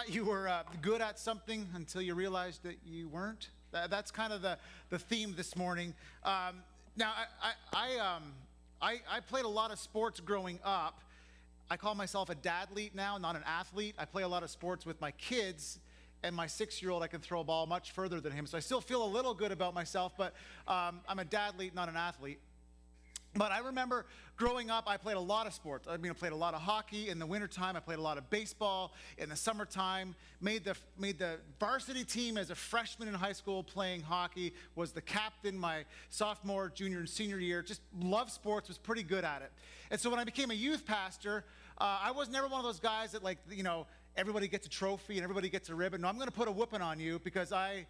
thought you were good at something until you realized that you weren't? That's kind of the theme this morning. Now, I played a lot of sports growing up. I call myself a dadlete now, not an athlete. I play a lot of sports with my kids, and my 6-year-old, I can throw a ball much further than him. So I still feel a little good about myself, but I'm a dadlete, not an athlete. But I remember growing up, I played a lot of sports. I played a lot of hockey in the wintertime. I played a lot of baseball in the summertime. Made the varsity team as a freshman in high school playing hockey. Was the captain my sophomore, junior, and senior year. Just loved sports, was pretty good at it. And so when I became a youth pastor, I was never one of those guys that everybody gets a trophy and everybody gets a ribbon. No, I'm going to put a whooping on you because I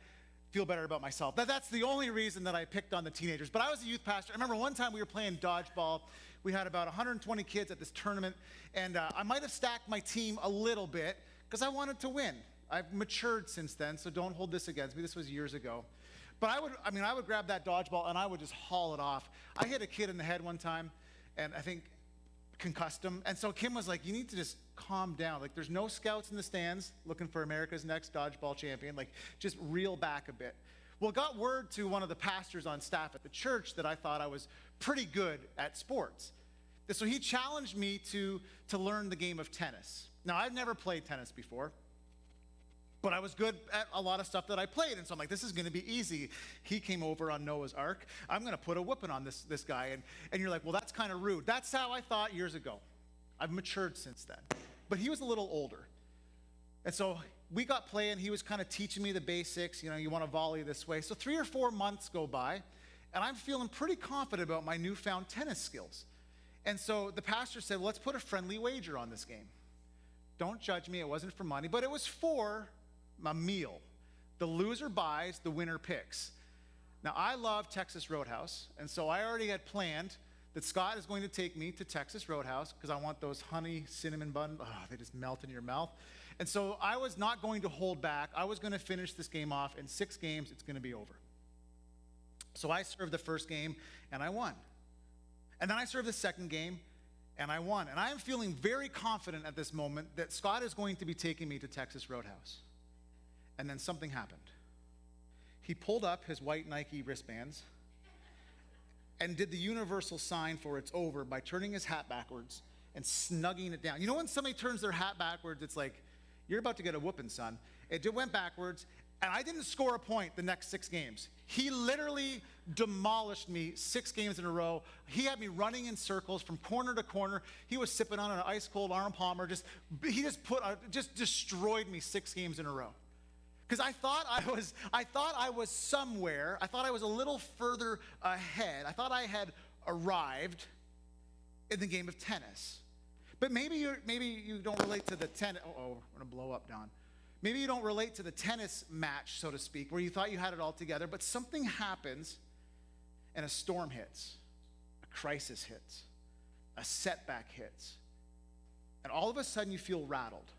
feel better about myself. That's the only reason that I picked on the teenagers. But I was a youth pastor. I remember one time we were playing dodgeball. We had about 120 kids at this tournament, and I might have stacked my team a little bit because I wanted to win. I've matured since then, so don't hold this against me. This was years ago. But I would grab that dodgeball and I would just haul it off. I hit a kid in the head one time, and I think concussed him. And so Kim was like, you need to just calm down. Like, there's no scouts in the stands looking for America's next dodgeball champion. Like, just reel back a bit. Well, it got word to one of the pastors on staff at the church that I thought I was pretty good at sports. So he challenged me to learn the game of tennis. Now, I've never played tennis before, but I was good at a lot of stuff that I played. And so I'm like, this is going to be easy. He came over on Noah's Ark. I'm going to put a whooping on this guy. And you're like, well, that's kind of rude. That's how I thought years ago. I've matured since then. But he was a little older. And so we got playing. He was kind of teaching me the basics. You want to volley this way. So 3 or 4 months go by, and I'm feeling pretty confident about my newfound tennis skills. And so the pastor said, well, let's put a friendly wager on this game. Don't judge me. It wasn't for money, but it was for a meal. The loser buys, the winner picks. Now, I love Texas Roadhouse, and so I already had planned that Scott is going to take me to Texas Roadhouse because I want those honey cinnamon bun. Oh, they just melt in your mouth. And so I was not going to hold back. I was going to finish this game off. In 6 games, it's going to be over. So I served the first game, and I won. And then I served the second game, and I won. And I am feeling very confident at this moment that Scott is going to be taking me to Texas Roadhouse. And then something happened. He pulled up his white Nike wristbands and did the universal sign for it's over by turning his hat backwards and snugging it down. You know when somebody turns their hat backwards, it's like, you're about to get a whooping, son. It went backwards, and I didn't score a point the next 6 games. He literally demolished me 6 games in a row. He had me running in circles from corner to corner. He was sipping on an ice-cold Arnold Palmer. He just destroyed me 6 games in a row. Because I thought I was somewhere. I thought I was a little further ahead. I thought I had arrived in the game of tennis. But maybe you don't relate to the tennis. Oh, we're going to blow up, Don. Maybe you don't relate to the tennis match, so to speak, where you thought you had it all together, but something happens and a storm hits, a crisis hits, a setback hits, and all of a sudden you feel rattled.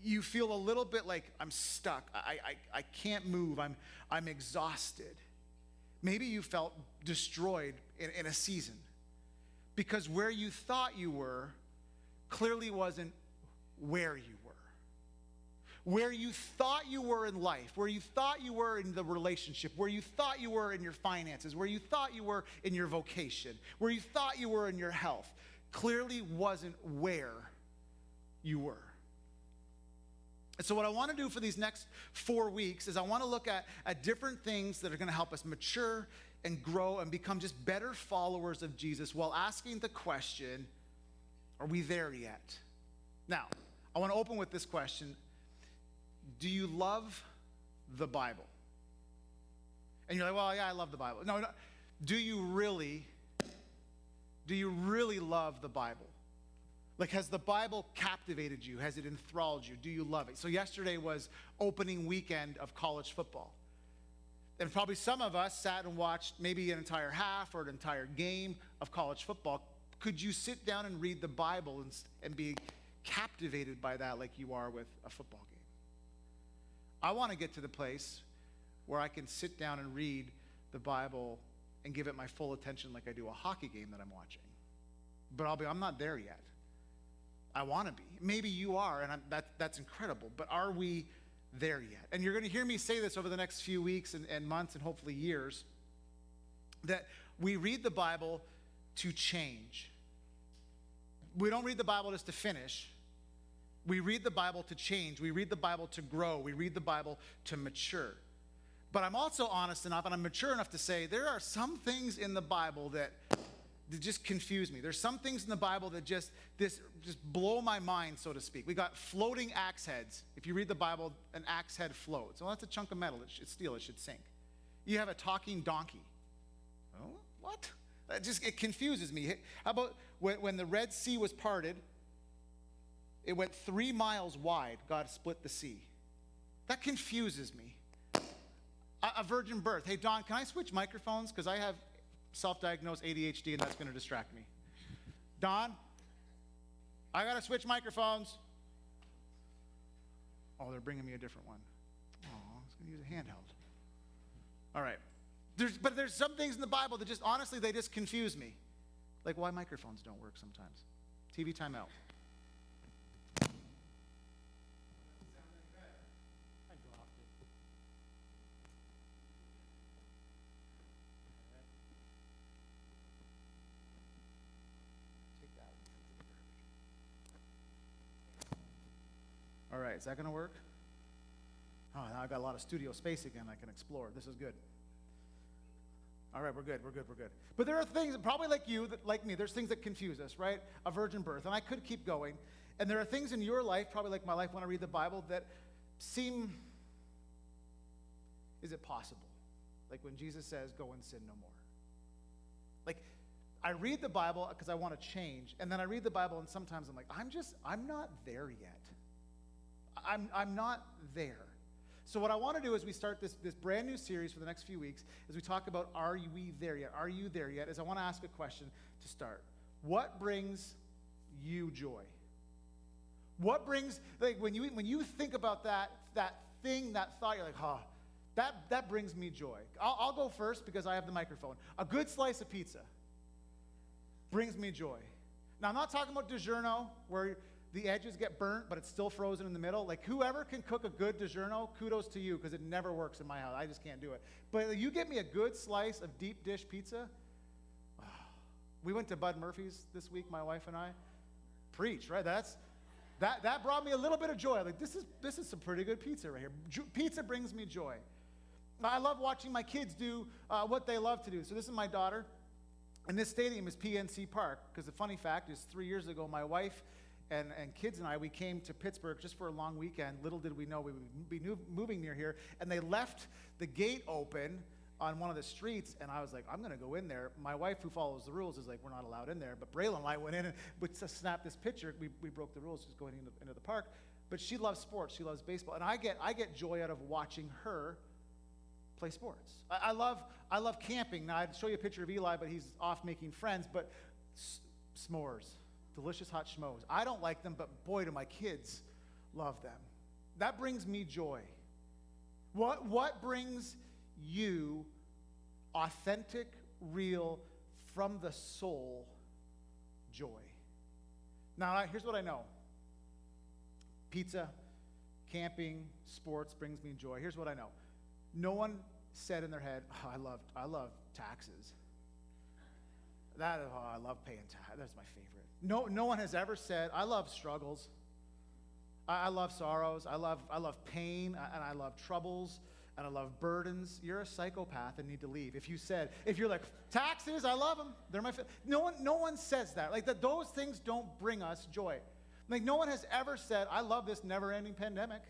You feel a little bit like, I'm stuck. I can't move. I'm exhausted. Maybe you felt destroyed in a season because where you thought you were clearly wasn't where you were. Where you thought you were in life, where you thought you were in the relationship, where you thought you were in your finances, where you thought you were in your vocation, where you thought you were in your health, clearly wasn't where you were. And so what I want to do for these next 4 weeks is I want to look at different things that are going to help us mature and grow and become just better followers of Jesus while asking the question, are we there yet? Now, I want to open with this question. Do you love the Bible? And you're like, well, yeah, I love the Bible. No. Do you really love the Bible? Like, has the Bible captivated you? Has it enthralled you? Do you love it? So yesterday was opening weekend of college football. And probably some of us sat and watched maybe an entire half or an entire game of college football. Could you sit down and read the Bible and be captivated by that like you are with a football game? I want to get to the place where I can sit down and read the Bible and give it my full attention like I do a hockey game that I'm watching. But I'm not there yet. I want to be. Maybe you are, and that's incredible. But are we there yet? And you're going to hear me say this over the next few weeks and months and hopefully years, that we read the Bible to change. We don't read the Bible just to finish. We read the Bible to change. We read the Bible to grow. We read the Bible to mature. But I'm also honest enough and I'm mature enough to say there are some things in the Bible that just confuse me. There's some things in the Bible that just blow my mind, so to speak. We got floating axe heads. If you read the Bible, an axe head floats. Well, that's a chunk of metal. It's steel. It should sink. You have a talking donkey. Oh, what? It confuses me. How about when the Red Sea was parted, it went 3 miles wide. God split the sea. That confuses me. A virgin birth. Hey, Don, can I switch microphones? Because I have self-diagnosed ADHD, and that's going to distract me. Don, I got to switch microphones. Oh, they're bringing me a different one. Oh, I was going to use a handheld. All right. But there's some things in the Bible that just, honestly, they just confuse me. Like why microphones don't work sometimes. TV timeout. All right, is that going to work? Oh, now I've got a lot of studio space again I can explore. This is good. All right, we're good. But there are things, probably like you, like me, there's things that confuse us, right? A virgin birth, and I could keep going. And there are things in your life, probably like my life when I read the Bible, that seem, is it possible? Like when Jesus says, go and sin no more. Like, I read the Bible because I want to change, and then I read the Bible and sometimes I'm like, I'm not there yet. I'm not there. So what I want to do as we start this brand new series for the next few weeks, as we talk about are we there yet? Are you there yet? Is I want to ask a question to start. What brings you joy? What brings, like when you think about that thing, that thought, you're like, oh, that brings me joy. I'll go first because I have the microphone. A good slice of pizza brings me joy. Now I'm not talking about DiGiorno where the edges get burnt, but it's still frozen in the middle. Like whoever can cook a good DiGiorno, kudos to you, because it never works in my house. I just can't do it. But you get me a good slice of deep dish pizza. Oh. We went to Bud Murphy's this week, my wife and I. Preach, right? That brought me a little bit of joy. Like this is some pretty good pizza right here. Pizza brings me joy. I love watching my kids do what they love to do. So this is my daughter, and this stadium is PNC Park. Because the funny fact is, 3 years ago, my wife and kids and I, we came to Pittsburgh just for a long weekend. Little did we know we would be moving near here. And they left the gate open on one of the streets, and I was like, I'm going to go in there. My wife, who follows the rules, is like, we're not allowed in there. But Braylon and I went in and we snapped this picture. We broke the rules just going into the park. But she loves sports. She loves baseball. And I get joy out of watching her play sports. I love camping. Now, I'd show you a picture of Eli, but he's off making friends. But s'mores. Delicious hot schmoes. I don't like them, but boy, do my kids love them. That brings me joy. What brings you authentic, real, from the soul joy? Now, here's what I know. Pizza, camping, sports brings me joy. Here's what I know. No one said in their head, oh, I love taxes. I love paying taxes. That's my favorite. No one has ever said, I love struggles. I love sorrows. I love pain, and I love troubles, and I love burdens. You're a psychopath and need to leave. If you're like, taxes, I love them. They're my no one says that. Like those things don't bring us joy. Like no one has ever said, I love this never-ending pandemic.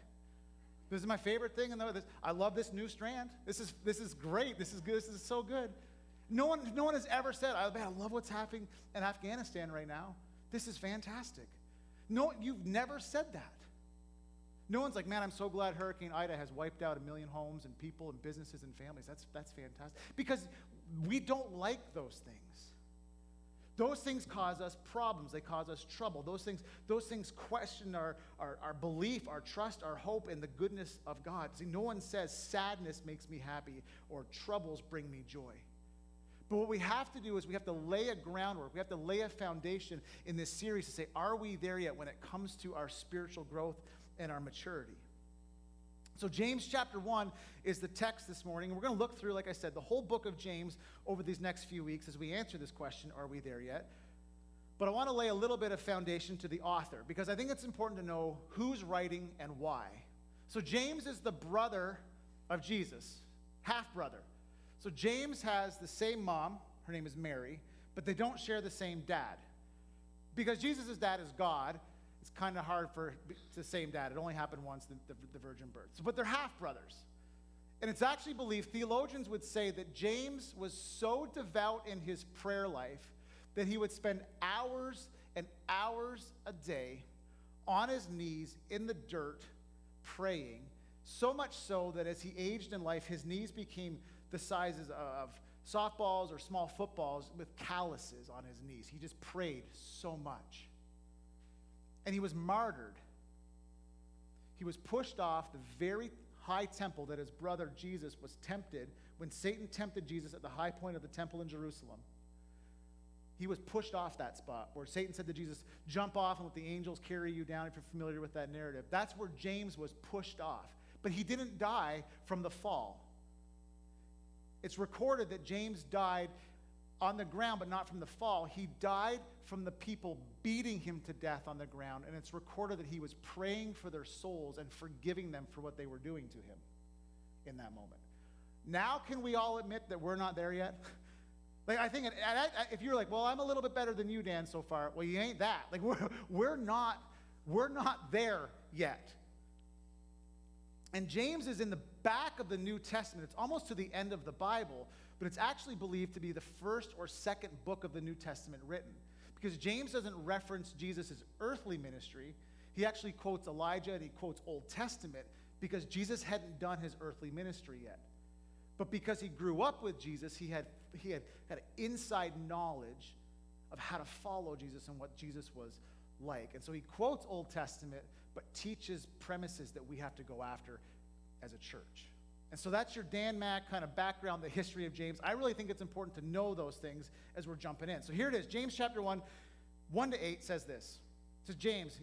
This is my favorite thing, and I love this new strand. This is great. This is good. This is so good. No one has ever said, I love what's happening in Afghanistan right now. This is fantastic. No, you've never said that. No one's like, man, I'm so glad Hurricane Ida has wiped out 1 million homes and people and businesses and families. That's fantastic. Because we don't like those things. Those things cause us problems. They cause us trouble. Those things question our belief, our trust, our hope in the goodness of God. See, no one says sadness makes me happy or troubles bring me joy. But what we have to do is we have to lay a groundwork. We have to lay a foundation in this series to say, are we there yet when it comes to our spiritual growth and our maturity? So James chapter 1 is the text this morning. We're going to look through, like I said, the whole book of James over these next few weeks as we answer this question, are we there yet? But I want to lay a little bit of foundation to the author because I think it's important to know who's writing and why. So James is the brother of Jesus, half-brother. So James has the same mom, her name is Mary, but they don't share the same dad. Because Jesus' dad is God, it's kind of hard for the same dad. It only happened once, the virgin birth. But they're half-brothers. And it's actually believed, theologians would say that James was so devout in his prayer life that he would spend hours and hours a day on his knees in the dirt praying, so much so that as he aged in life, his knees became the sizes of softballs or small footballs with calluses on his knees. He just prayed so much. And he was martyred. He was pushed off the very high temple that his brother Jesus was tempted when Satan tempted Jesus at the high point of the temple in Jerusalem. He was pushed off that spot where Satan said to Jesus, jump off and let the angels carry you down, if you're familiar with that narrative. That's where James was pushed off. But he didn't die from the fall. It's recorded that James died on the ground, but not from the fall. He died from the people beating him to death on the ground, and it's recorded that he was praying for their souls and forgiving them for what they were doing to him in that moment. Now can we all admit that we're not there yet? Like, I think if you're like, well, I'm a little bit better than you, Dan, so far. Well, you ain't that. Like, we're not there yet. And James is in the back of the New Testament. It's almost to the end of the Bible, but it's actually believed to be the first or second book of the New Testament written. Because James doesn't reference Jesus' earthly ministry. He actually quotes Elijah and he quotes Old Testament because Jesus hadn't done his earthly ministry yet. But because he grew up with Jesus, he had inside knowledge of how to follow Jesus and what Jesus was like. And so he quotes Old Testament, but teaches premises that we have to go after as a church. And so that's your Dan Mack kind of background, the history of James. I really think it's important to know those things as we're jumping in. So here it is. James chapter 1, 1-8 says this. It says, James,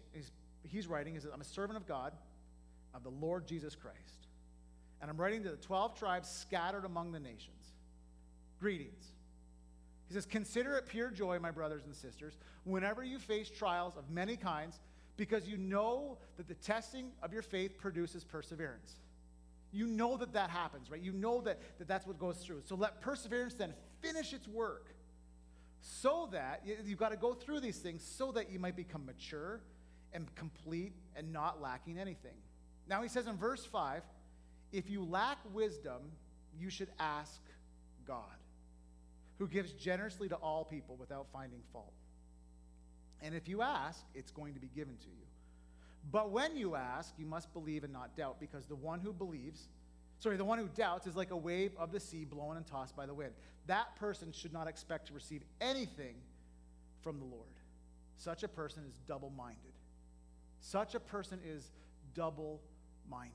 he's writing, he says, I'm a servant of God, of the Lord Jesus Christ. And I'm writing to the 12 tribes scattered among the nations. Greetings. He says, consider it pure joy, my brothers and sisters, whenever you face trials of many kinds, because you know that the testing of your faith produces perseverance. You know that happens, right? You know that that's what goes through. So let perseverance then finish its work so that, you've got to go through these things so that you might become mature and complete and not lacking anything. Now he says in verse 5, if you lack wisdom, you should ask God, who gives generously to all people without finding fault. And if you ask, it's going to be given to you. But when you ask, you must believe and not doubt, because the one who doubts is like a wave of the sea blown and tossed by the wind. That person should not expect to receive anything from the Lord. Such a person is double-minded. Such a person is double-minded.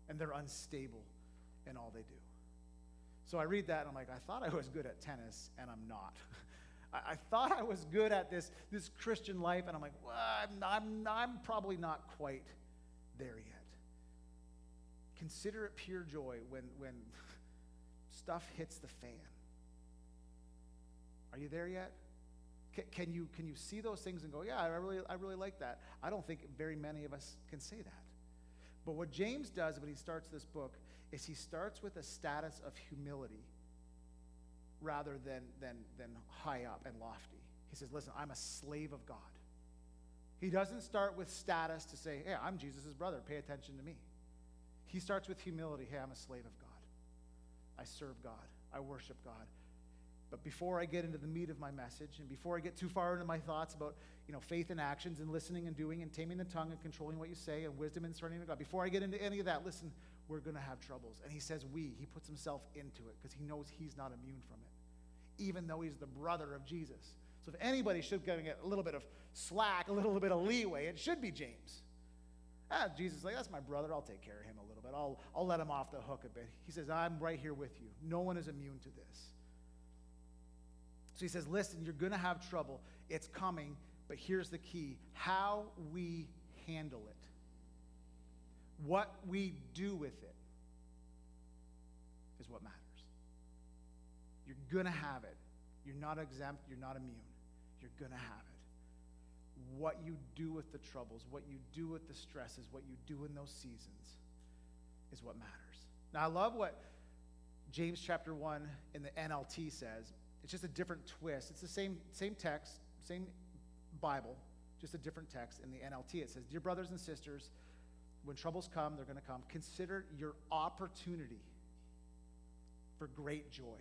And they're unstable in all they do. So I read that and I'm like, I thought I was good at tennis and I'm not. I thought I was good at this Christian life and I'm like, well, I'm probably not quite there yet. Consider it pure joy when stuff hits the fan. Are you there yet? Can you see those things and go, yeah, I really like that? I don't think very many of us can say that. But what James does when he starts this book is he starts with a status of humility rather than high up and lofty. He says, listen, I'm a slave of God. He doesn't start with status to say, hey, I'm Jesus' brother, pay attention to me. He starts with humility. Hey, I'm a slave of God. I serve God. I worship God. But before I get into the meat of my message, and before I get too far into my thoughts about, faith and actions and listening and doing and taming the tongue and controlling what you say and wisdom and surrendering to God, before I get into any of that, listen, we're going to have troubles. And he says he puts himself into it because he knows he's not immune from it, even though he's the brother of Jesus. So if anybody should get a little bit of slack, a little bit of leeway, it should be James. Jesus is like, that's my brother. I'll take care of him a little bit. I'll let him off the hook a bit. He says, I'm right here with you. No one is immune to this. So he says, listen, you're going to have trouble. It's coming, but here's the key. How we handle it. What we do with it is what matters. You're going to have it. You're not exempt. You're not immune. You're going to have it. What you do with the troubles, what you do with the stresses, what you do in those seasons is what matters. Now, I love what James chapter 1 in the NLT says. It's just a different twist. It's the same text, same Bible, just a different text in the NLT. It says, dear brothers and sisters, when troubles come, they're going to come. Consider your opportunity for great joy.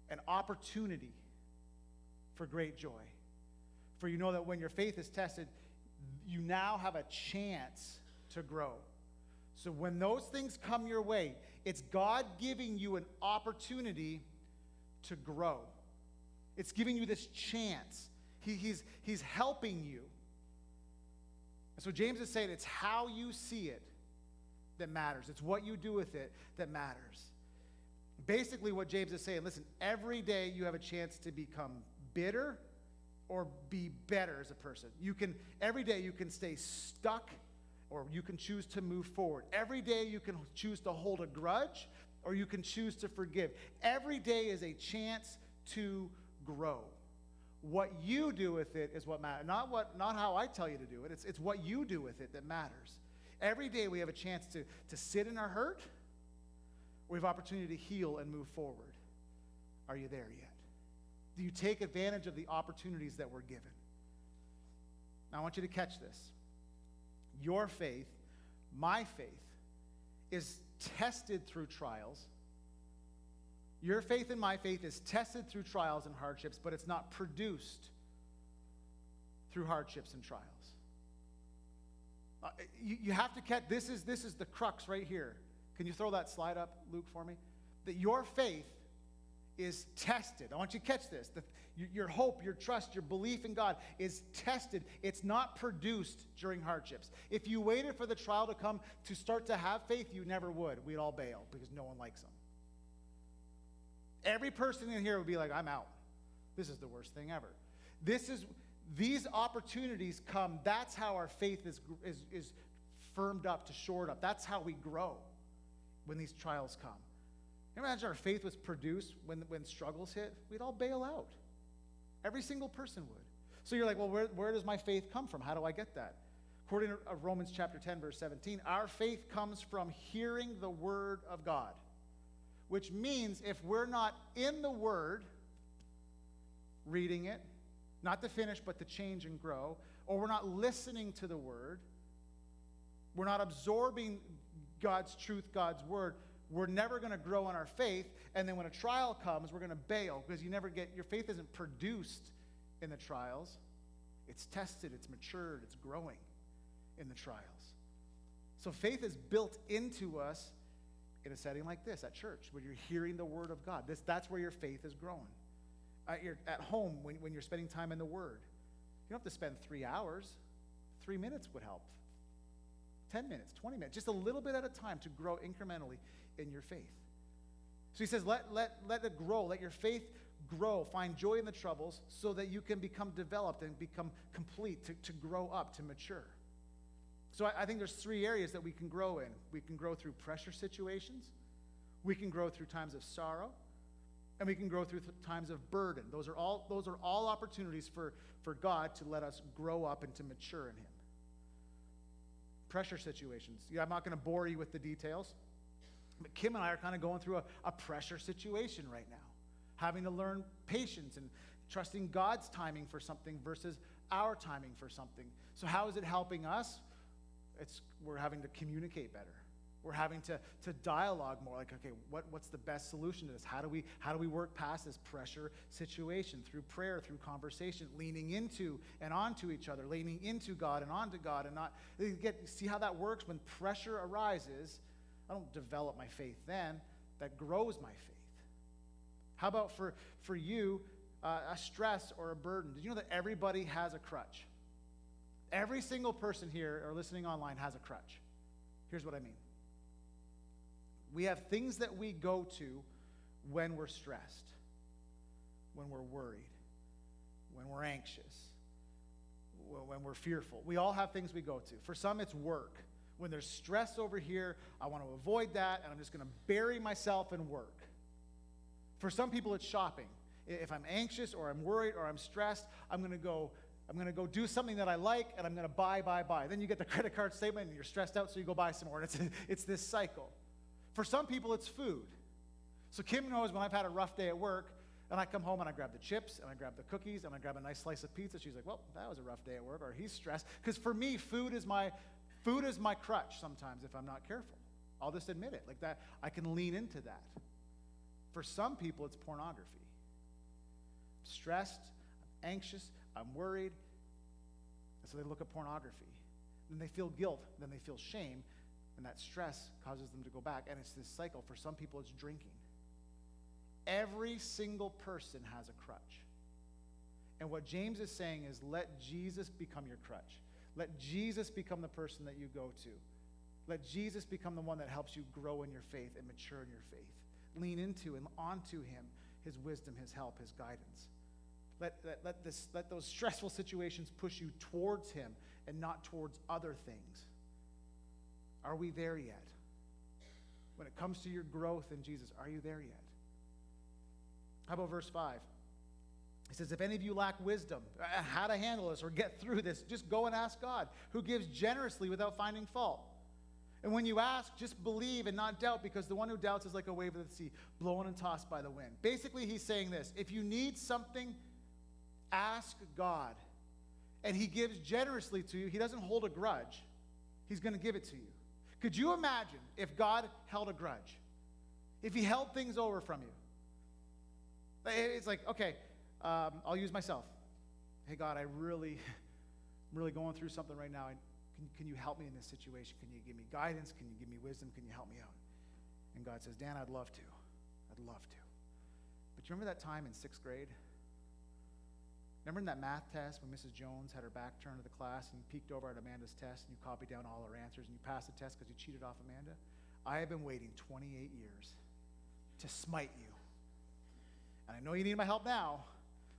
An opportunity for great joy. For you know that when your faith is tested, you now have a chance to grow. So when those things come your way, it's God giving you an opportunity to grow. It's giving you this chance. He's helping you. And so James is saying it's how you see it that matters. It's what you do with it that matters. Basically what James is saying, listen, every day you have a chance to become bitter or be better as a person. Every day you can stay stuck or you can choose to move forward. Every day you can choose to hold a grudge or you can choose to forgive. Every day is a chance to grow. What you do with it is what matters. Not how I tell you to do it. It's what you do with it that matters. Every day we have a chance to sit in our hurt. We have opportunity to heal and move forward. Are you there yet? Do you take advantage of the opportunities that we're given? Now I want you to catch this. Your faith, my faith, is tested through trials. Your faith and my faith is tested through trials and hardships, but it's not produced through hardships and trials. You have to catch, this is the crux right here. Can you throw that slide up, Luke, for me? That your faith is tested. I want you to catch this. Your hope, your trust, your belief in God is tested. It's not produced during hardships. If you waited for the trial to come to start to have faith, you never would. We'd all bail because no one likes them. Every person in here would be like, I'm out. This is the worst thing ever. These opportunities come. That's how our faith is firmed up, to shored up. That's how we grow when these trials come. Imagine our faith was produced when struggles hit. We'd all bail out. Every single person would. So you're like, well, where does my faith come from? How do I get that? According to Romans chapter 10, verse 17, our faith comes from hearing the word of God. Which means if we're not in the word, reading it, not to finish, but to change and grow, or we're not listening to the word, we're not absorbing God's truth, God's word, we're never going to grow in our faith. And then when a trial comes, we're going to bail because your faith isn't produced in the trials. It's tested, it's matured, it's growing in the trials. So faith is built into us in a setting like this, at church, where you're hearing the word of God. That's where your faith is growing. At home, when you're spending time in the word. You don't have to spend 3 hours. 3 minutes would help. 10 minutes, 20 minutes, just a little bit at a time to grow incrementally in your faith. So he says, let it grow. Let your faith grow. Find joy in the troubles so that you can become developed and become complete, to grow up, to mature. So I think there's 3 areas that we can grow in. We can grow through pressure situations. We can grow through times of sorrow. And we can grow through times of burden. Those are all opportunities for God to let us grow up and to mature in him. Pressure situations. Yeah, I'm not going to bore you with the details. But Kim and I are kind of going through a pressure situation right now. Having to learn patience and trusting God's timing for something versus our timing for something. So how is it helping us? We're having to communicate better. We're having to dialogue more. Like, okay, what's the best solution to this? How do we work past this pressure situation through prayer, through conversation, leaning into and onto each other, leaning into God and onto God, and not see how that works when pressure arises. I don't develop my faith then. That grows my faith. How about for you, a stress or a burden? Did you know that everybody has a crutch? Every single person here or listening online has a crutch. Here's what I mean. We have things that we go to when we're stressed. when we're worried, when we're anxious, when we're fearful. We all have things we go to. For some, it's work. When there's stress over here, I want to avoid that, and I'm just going to bury myself in work. For some people, it's shopping. If I'm anxious or I'm worried or I'm stressed, I'm going to go do something that I like, and I'm going to buy. Then you get the credit card statement, and you're stressed out, so you go buy some more. And it's this cycle. For some people, it's food. So Kim knows when I've had a rough day at work, and I come home and I grab the chips, and I grab the cookies, and I grab a nice slice of pizza. She's like, well, that was a rough day at work, or he's stressed. Because for me, food is my crutch sometimes if I'm not careful. I'll just admit it. Like that, I can lean into that. For some people, it's pornography. I'm stressed, I'm anxious, I'm worried, and so they look at pornography. Then they feel guilt, then they feel shame, and that stress causes them to go back. And it's this cycle. For some people, it's drinking. Every single person has a crutch. And what James is saying is, let Jesus become your crutch. Let Jesus become the person that you go to. Let Jesus become the one that helps you grow in your faith and mature in your faith. Lean into and onto him, his wisdom, his help, his guidance. Let those stressful situations push you towards him and not towards other things. Are we there yet? When it comes to your growth in Jesus, are you there yet? How about verse 5? He says, if any of you lack wisdom, how to handle this or get through this, just go and ask God, who gives generously without finding fault. And when you ask, just believe and not doubt, because the one who doubts is like a wave of the sea, blown and tossed by the wind. Basically, he's saying this: if you need something, ask God. And he gives generously to you. He doesn't hold a grudge. He's going to give it to you. Could you imagine if God held a grudge? If he held things over from you? It's like, okay, I'll use myself. Hey, God, I'm really going through something right now. Can you help me in this situation? Can you give me guidance? Can you give me wisdom? Can you help me out? And God says, Dan, I'd love to. I'd love to. But you remember that time in 6th grade? Remember in that math test when Mrs. Jones had her back turned to the class and you peeked over at Amanda's test and you copied down all her answers and you passed the test because you cheated off Amanda? I have been waiting 28 years to smite you. And I know you need my help now,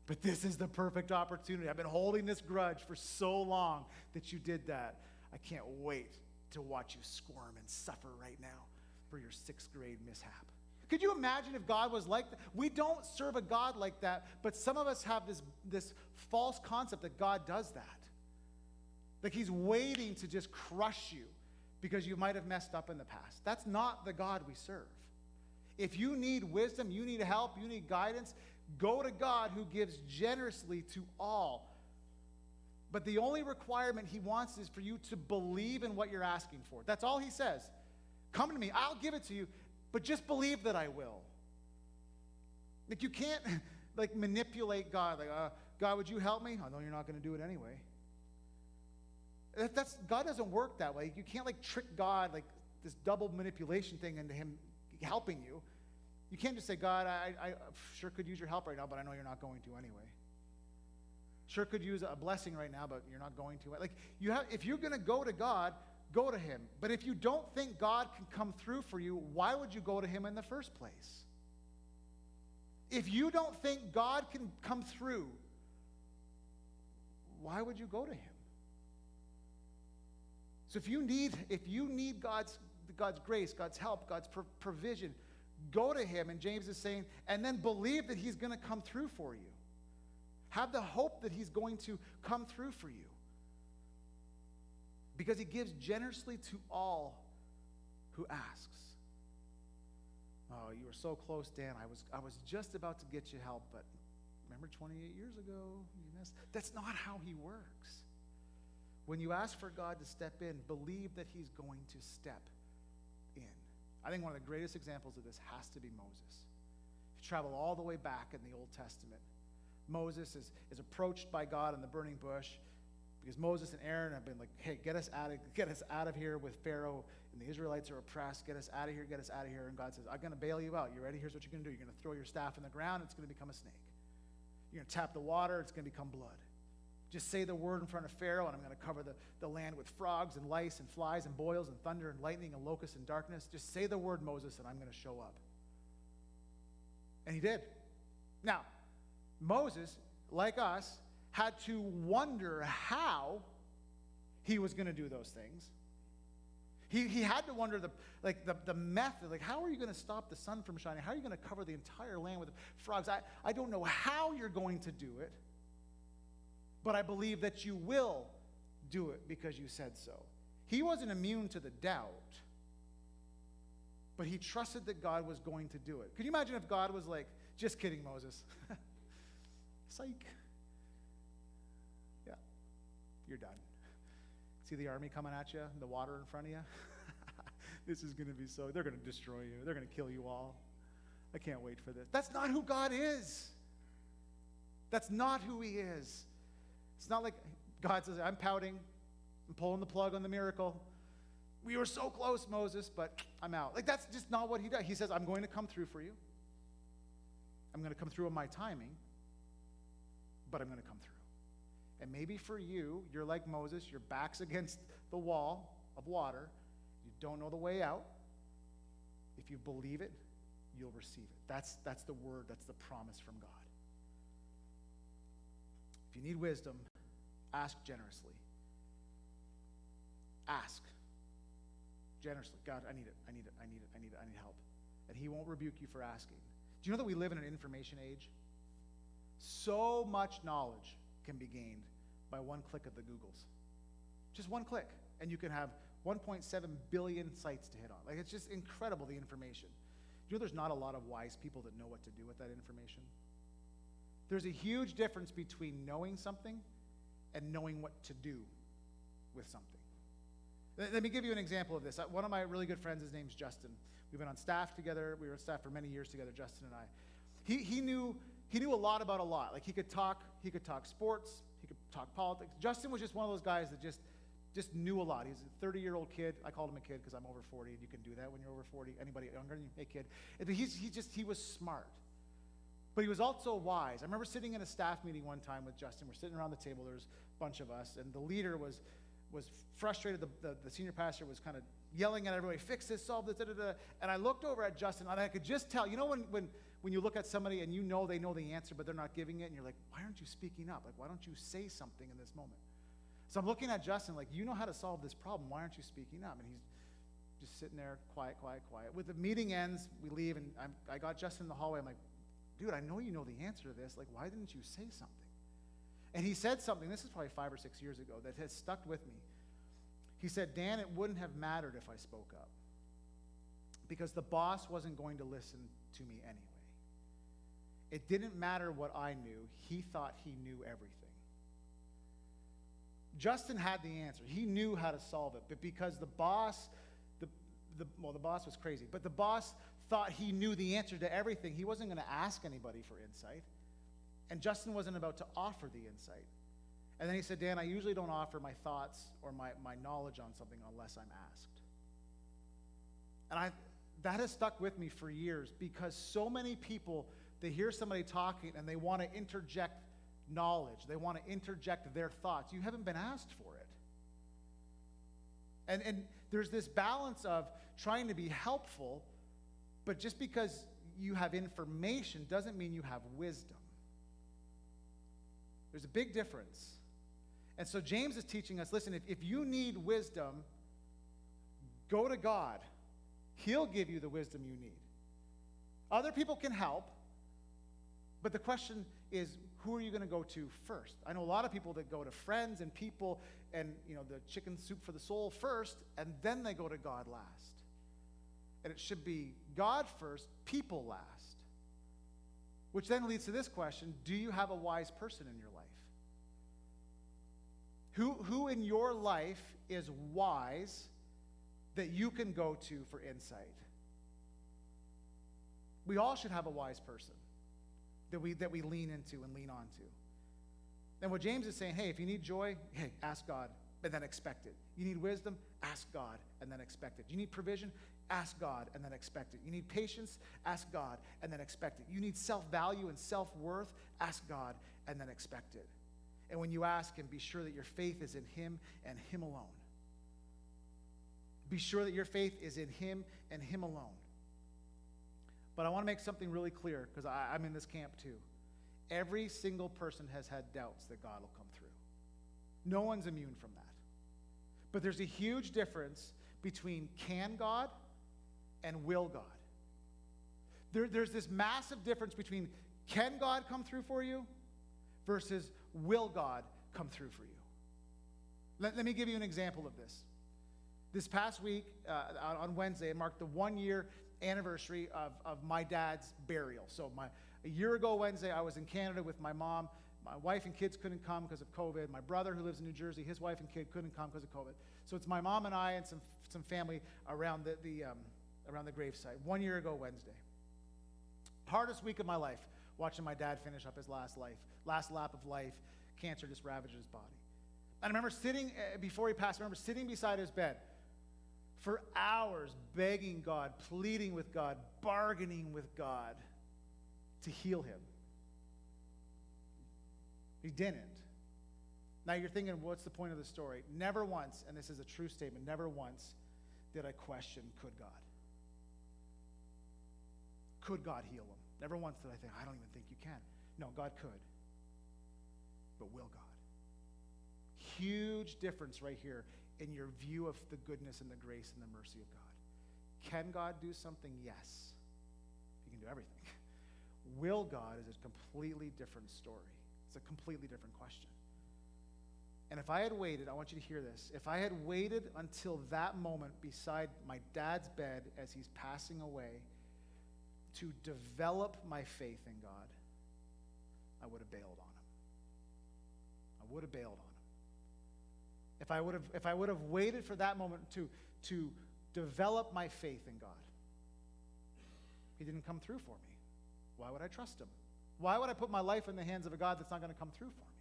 but this is the perfect opportunity. I've been holding this grudge for so long that you did that. I can't wait to watch you squirm and suffer right now for your 6th grade mishap. Could you imagine if God was like that? We don't serve a God like that, but some of us have this false concept that God does that. Like he's waiting to just crush you because you might have messed up in the past. That's not the God we serve. If you need wisdom, you need help, you need guidance, go to God who gives generously to all. But the only requirement he wants is for you to believe in what you're asking for. That's all he says. Come to me, I'll give it to you, but just believe that I will. Like you can't manipulate God. God, would you help me? I know you're not going to do it anyway. God doesn't work that way. You can't trick God this double manipulation thing into him helping you. You can't just say, God, I sure could use your help right now, but I know you're not going to anyway. Sure could use a blessing right now, but you're not going to. If you're going to go to God, go to him. But if you don't think God can come through for you, why would you go to him in the first place? If you don't think God can come through, why would you go to him? So if you need God's grace, God's help, God's provision, go to him. And James is saying, and then believe that he's going to come through for you. Have the hope that he's going to come through for you. Because he gives generously to all who asks. Oh, you were so close, Dan. I was just about to get you help, but remember 28 years ago, you missed. That's not how he works. When you ask for God to step in, believe that he's going to step in. I think one of the greatest examples of this has to be Moses. If you travel all the way back in the Old Testament, Moses is approached by God in the burning bush because Moses and Aaron have been like, hey, get us out of here with Pharaoh, and the Israelites are oppressed. Get us out of here. And God says, I'm going to bail you out. You ready? Here's what you're going to do. You're going to throw your staff in the ground. It's going to become a snake. You're going to tap the water. It's going to become blood. Just say the word in front of Pharaoh, and I'm going to cover the land with frogs and lice and flies and boils and thunder and lightning and locusts and darkness. Just say the word, Moses, and I'm going to show up. And he did. Now, Moses, like us, had to wonder how he was going to do those things. He had to wonder the method, like how are you going to stop the sun from shining? How are you going to cover the entire land with frogs? I don't know how you're going to do it, but I believe that you will do it because you said so. He wasn't immune to the doubt, but he trusted that God was going to do it. Could you imagine if God was like, just kidding, Moses. Psych. Yeah, you're done. See the army coming at you, the water in front of you? This is going to be they're going to destroy you. They're going to kill you all. I can't wait for this. That's not who God is. That's not who he is. It's not like God says, I'm pouting. I'm pulling the plug on the miracle. We were so close, Moses, but I'm out. Like, that's just not what he does. He says, I'm going to come through for you. I'm going to come through on my timing, but I'm going to come through. And maybe for you, you're like Moses, your back's against the wall of water. You don't know the way out. If you believe it, you'll receive it. That's the word, that's the promise from God. If you need wisdom, ask generously. Ask generously. God, I need it. I need help. And he won't rebuke you for asking. Do you know that we live in an information age? So much knowledge can be gained by one click of the Googles. Just one click, and you can have 1.7 billion sites to hit on. Like, it's just incredible, the information. Do you know there's not a lot of wise people that know what to do with that information? There's a huge difference between knowing something and knowing what to do with something. Let me give you an example of this. One of my really good friends, his name's Justin. We've been on staff together. We were on staff for many years together, Justin and I. He knew a lot about a lot. Like, he could talk sports, he could talk politics. Justin was just one of those guys that just knew a lot. He's a 30-year-old kid. I called him a kid because I'm over 40, and you can do that when you're over 40. Anybody younger than you, hey, kid. But he was smart. But he was also wise. I remember sitting in a staff meeting one time with Justin. We're sitting around the table. There's a bunch of us, and the leader was frustrated. The senior pastor was kind of yelling at everybody, fix this, solve this, da-da-da. And I looked over at Justin, and I could just tell, you know when you look at somebody and you know they know the answer, but they're not giving it, and you're like, why aren't you speaking up? Like, why don't you say something in this moment? So I'm looking at Justin like, you know how to solve this problem. Why aren't you speaking up? And he's just sitting there, quiet. With the meeting ends, we leave, and I got Justin in the hallway. I'm like, dude, I know you know the answer to this. Like, why didn't you say something? And he said something, this is probably 5 or 6 years ago, that has stuck with me. He said, Dan, it wouldn't have mattered if I spoke up, because the boss wasn't going to listen to me anyway. It didn't matter what I knew. He thought he knew everything. Justin had the answer. He knew how to solve it, but because the boss was crazy, but the boss thought he knew the answer to everything, he wasn't going to ask anybody for insight. And Justin wasn't about to offer the insight. And then he said, Dan, I usually don't offer my thoughts or my knowledge on something unless I'm asked. And that has stuck with me for years, because so many people, they hear somebody talking and they want to interject knowledge. They want to interject their thoughts. You haven't been asked for it. And there's this balance of trying to be helpful, but just because you have information doesn't mean you have wisdom. There's a big difference. And so James is teaching us, listen, if you need wisdom, go to God. He'll give you the wisdom you need. Other people can help, but the question is, who are you going to go to first? I know a lot of people that go to friends and people and, the chicken soup for the soul first, and then they go to God last. And it should be God first, people last. Which then leads to this question: do you have a wise person in your life? Who in your life is wise that you can go to for insight? We all should have a wise person that we lean into and lean on to. And what James is saying, hey, if you need joy, hey, ask God, and then expect it. You need wisdom, ask God, and then expect it. You need provision, ask God, and then expect it. You need patience, ask God, and then expect it. You need self-value and self-worth, ask God, and then expect it. And when you ask him, be sure that your faith is in him and him alone. Be sure that your faith is in him and him alone. But I want to make something really clear, because I'm in this camp too. Every single person has had doubts that God will come through. No one's immune from that. But there's a huge difference between can God and will God. There's this massive difference between can God come through for you versus will God come through for you. Let me give you an example of this. This past week, on Wednesday, it marked the 1-year anniversary of my dad's burial. So a year ago Wednesday, I was in Canada with my mom. My wife and kids couldn't come because of COVID. My brother, who lives in New Jersey, his wife and kid couldn't come because of COVID. So it's my mom and I and some family around the gravesite. 1 year ago Wednesday. Hardest week of my life, watching my dad finish up his last lap of life. Cancer just ravaged his body. And I remember sitting, before he passed, I remember sitting beside his bed for hours, begging God, pleading with God, bargaining with God to heal him. He didn't. Now you're thinking, what's the point of the story? Never once, and this is a true statement, never once did I question, could God? Could God heal him? Never once did I think, I don't even think you can. No, God could. But will God? Huge difference right here in your view of the goodness and the grace and the mercy of God. Can God do something? Yes. He can do everything. Will God is a completely different story. It's a completely different question. And if I had waited, I want you to hear this. If I had waited until that moment beside my dad's bed as he's passing away to develop my faith in God, I would have bailed on him. I would have bailed on him. If I would have waited for that moment to develop my faith in God, he didn't come through for me. Why would I trust him? Why would I put my life in the hands of a God that's not going to come through for me?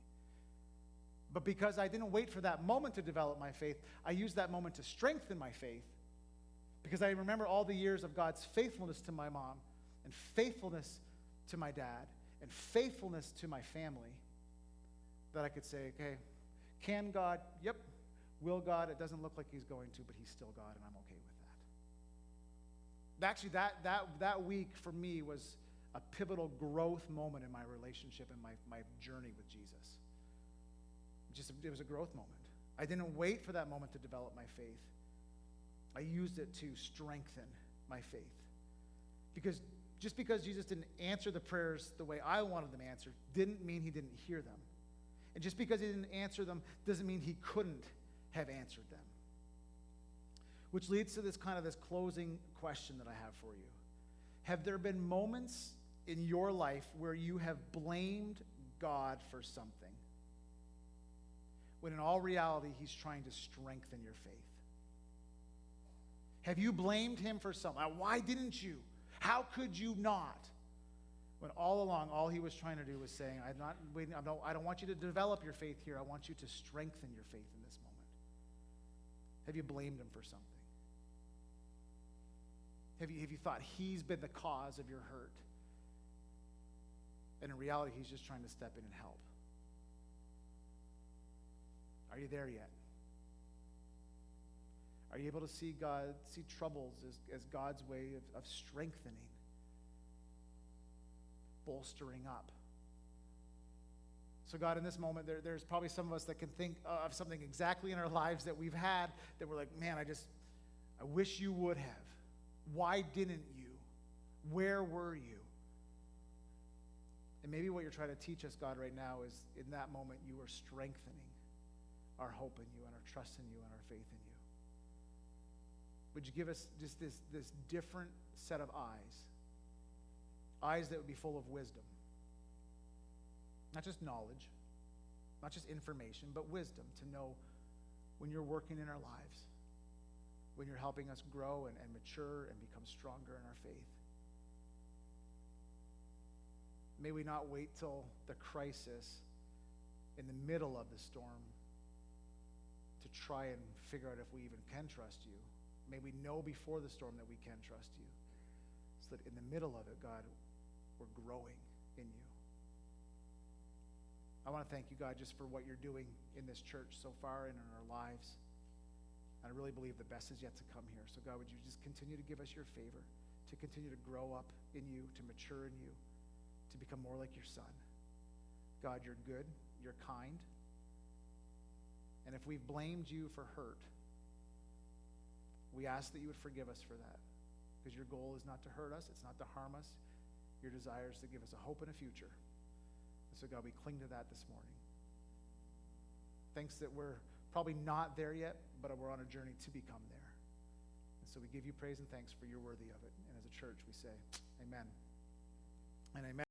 But because I didn't wait for that moment to develop my faith, I used that moment to strengthen my faith, because I remember all the years of God's faithfulness to my mom and faithfulness to my dad and faithfulness to my family, that I could say, okay, can God? Yep. Will God? It doesn't look like he's going to, but he's still God, and I'm okay with that. Actually, that week for me was a pivotal growth moment in my relationship and my journey with Jesus. It was a growth moment. I didn't wait for that moment to develop my faith. I used it to strengthen my faith. Just because Jesus didn't answer the prayers the way I wanted them answered didn't mean he didn't hear them. And just because he didn't answer them doesn't mean he couldn't have answered them. Which leads to this closing question that I have for you. Have there been moments in your life where you have blamed God for something, when in all reality he's trying to strengthen your faith? Have you blamed him for something? Why didn't you? How could you not? When all along, all he was trying to do was saying, I don't want you to develop your faith here. I want you to strengthen your faith in this moment. Have you blamed him for something? Have you thought he's been the cause of your hurt? And in reality, he's just trying to step in and help. Are you there yet? Are you able to see troubles as God's way of strengthening, bolstering up? So God, in this moment, there's probably some of us that can think of something exactly in our lives that we've had that we're like, man, I wish you would have. Why didn't you? Where were you? And maybe what you're trying to teach us, God, right now is in that moment you are strengthening our hope in you and our trust in you and our faith in you. Would you give us just this different set of eyes that would be full of wisdom? Not just knowledge, not just information, but wisdom to know when you're working in our lives, when you're helping us grow and mature and become stronger in our faith. May we not wait till the crisis in the middle of the storm to try and figure out if we even can trust you. May we know before the storm that we can trust you, so that in the middle of it, God, we're growing in you. I want to thank you, God, just for what you're doing in this church so far and in our lives. And I really believe the best is yet to come here. So God, would you just continue to give us your favor, to continue to grow up in you, to mature in you, to become more like your son. God, you're good, you're kind. And if we've blamed you for hurt, we ask that you would forgive us for that. Because your goal is not to hurt us, it's not to harm us. Your desire is to give us a hope and a future. And so, God, we cling to that this morning. Thanks that we're probably not there yet, but we're on a journey to become there. And so we give you praise and thanks for you're worthy of it. And as a church, we say, amen and amen.